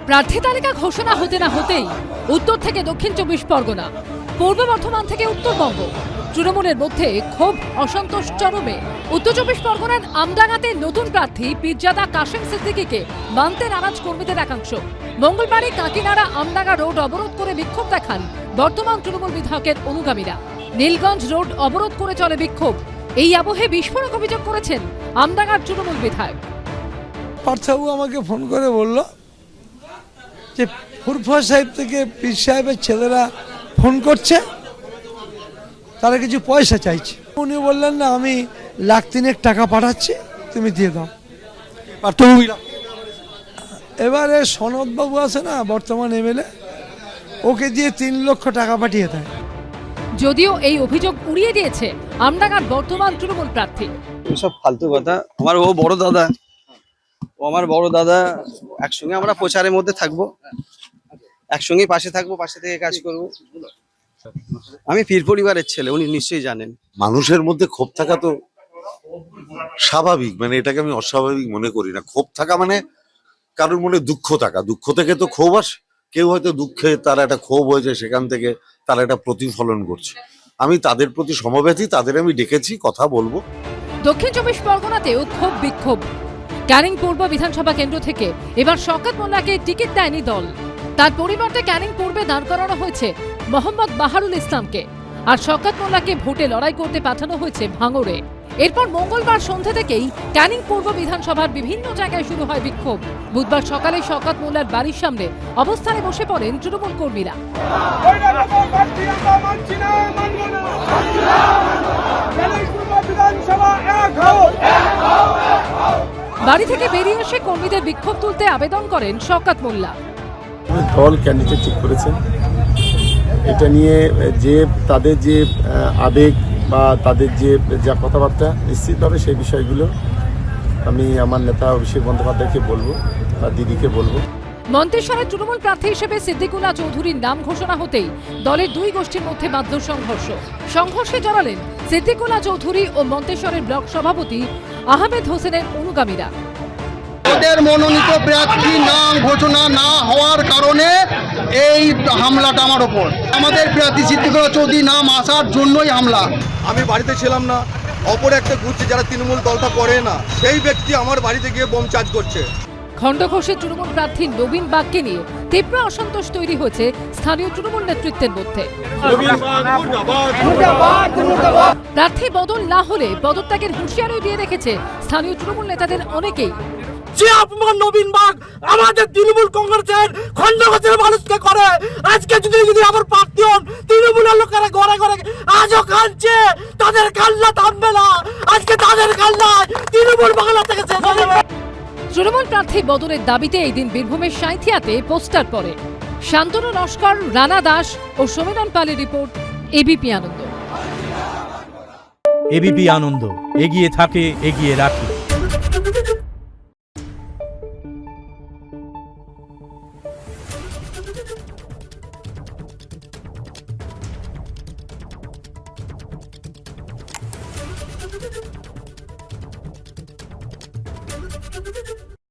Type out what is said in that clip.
প্রার্থী তালিকা ঘোষণা হতে না হতেই উত্তর থেকে দক্ষিণ 24 পরগনা, পূর্ব বর্ধমান থেকে উত্তরবঙ্গ, তৃণমূলের মধ্যে ক্ষোভ অসন্তোষ চরমে। উত্তর 24 পরগনার আমডাঙ্গাতে নতুন প্রার্থী পীরজাদা কাশেম সিদ্দিকীকে মানতে নারাজ কর্মীদের একাংশ। মঙ্গলবারই কাকিনাড়া আমডাঙ্গা রোড অবরোধ করে বিক্ষোভ দেখান বর্তমান তৃণমূল বিধায়কের অনুগামীরা। নীলগঞ্জ রোড অবরোধ করে চলে বিক্ষোভ। এই আবহে বিস্ফোরক অভিযোগ করেছেন আমডাঙ্গার তৃণমূল বিধায়ক। পার্থবাবু আমাকে ফোন করে বলল যে ফুরফা সাহেব থেকে পীর সাহেবের ছেলেরা ফোন করছে, তারা কিছু পয়সা চাইছে। উনি বললেন না, আমি লাখ তিনেক টাকা পাঠাচ্ছি, তুমি দিয়ে দাও। পার্থবাবু এবারে সনদবাবু আছে না, বর্তমান এমএলএ, ওকে দিয়ে 3 লক্ষ টাকা পাঠিয়ে দেয়। যদিও এই অভিযোগ উড়িয়ে দিয়েছে আমডাঙ্গার বর্তমান তৃণমূল প্রার্থী। সব ফালতু কথা। আমার বড় দাদা, একসঙ্গে আমরা প্রচারের মধ্যে থাকবো, একসঙ্গে পাশে থাকবো, পাশে থেকে কাজ করব। আমি পীর পরিবারের ছেলে, উনি নিশ্চয়ই জানেন। মানুষের মধ্যে ক্ষোভ থাকা তো স্বাভাবিক, মানে এটাকে আমি অস্বাভাবিক মনে করি না। ক্ষোভ থাকা মানে কারোর মনে দুঃখ থাকা, দুঃখ থেকে তো ক্ষোভ আসে। কেউ হয়তো দুঃখে তার একটা ক্ষোভ হয়েছে, সেখান থেকে তার একটা প্রতিফলন করছে। আমি তাদের প্রতি সমব্যথী, তাদের আমি ডেকেছি, কথা বলবো। দক্ষিণ 24 পরগনাতেও ক্ষোভ বিক্ষোভ। ক্যানিং পূর্ব বিধানসভা কেন্দ্র থেকে এবার শওকত মোল্লাকে টিকিট দেয়নি দল। তার পরিবর্তে ক্যানিং পূর্বে দাঁড় করানো হয়েছে মোহাম্মদ বাহারুল ইসলামকে, আর শওকত মোল্লাকে ভোটে লড়াই করতে পাঠানো হয়েছে ভাঙড়ে। এরপর মঙ্গলবার সন্ধ্যা থেকেই ক্যানিং পূর্ব বিধানসভার বিভিন্ন জায়গায় শুরু হয় বিক্ষোভ। বুধবার সকালে শওকত মোল্লার বাড়ির সামনে অবস্থানে বসে পড়েন তৃণমূল কর্মীরা। বাড়ি থেকে বেরিয়ে এসে কর্মীদের বিক্ষোভ তুলতে আবেদন করেন শওকত মোল্লা। দল ক্যান্ডিডেট ঠিক করেছেন, এটা নিয়ে যে তাদের যে আবেগ বা তাদের যে যা কথাবার্তা, নিশ্চিতভাবে সেই বিষয়গুলো আমি আমার নেতা অভিষেক বন্দ্যোপাধ্যায়কে বলবো বা দিদিকে বলবো। মন্তেশ্বরের তৃণমূল প্রার্থী হিসেবে সিদ্দিকুল্লাহ চৌধুরীর নাম ঘোষণা হতেই দলের দুই গোষ্ঠীর মধ্যে বাধ্য সংঘর্ষে জড়ালেন সিদ্দিকুল্লাহ চৌধুরী ও মন্তেশ্বরের ব্লক সভাপতি আহমেদ হোসেনের অনুগামীরা। ওদের মনোনীত প্রার্থী নাম ঘোষণা না হওয়ার কারণে এই হামলাটা আমার ওপর। আমাদের প্রার্থী সিদ্দিকুল্লাহ চৌধুরী নাম আসার জন্যই হামলা। আমি বাড়িতে ছিলাম না, অপর একটা ঘুরছে যারা তৃণমূল দলটা করে না, সেই ব্যক্তি আমার বাড়িতে গিয়ে বোম চার্জ করছে। খণ্ডঘোষে তৃণমূল প্রার্থী নবীন বাগকে নিয়ে তীব্র অসন্তোষ তৈরি হয়েছে স্থানীয় তৃণমূল নেতৃত্বের মধ্যে। প্রার্থী বদল না হলে পদত্যাগের হুঁশিয়ারি দিয়ে রেখেছে স্থানীয় তৃণমূল নেতাদের অনেকেই। যে অপমান নবীন বাগ আমাদের তৃণমূল কংগ্রেসের খণ্ডঘোষের মানুষকে করে, আজকে যদি আবার প্রার্থী হন, তৃণমূলের লোকেরা ঘরে ঘরে আজও কাঁদছে, তাদের কান্না থামবে না। আজকে তাদের কান্না তৃণমূল বাংলা থেকে শেষ হবে। তৃণমূল প্রার্থী বদলের দাবিতে এই দিন বীরভূমের সাঁইথিয়াতে পোস্টার পড়ে। শান্তনু নস্কর, রানা দাস ও সমীরণ পালের রিপোর্ট, এবিপি আনন্দ। এবিপি আনন্দ, এগিয়ে থাকে, এগিয়ে রাখে। Thank you.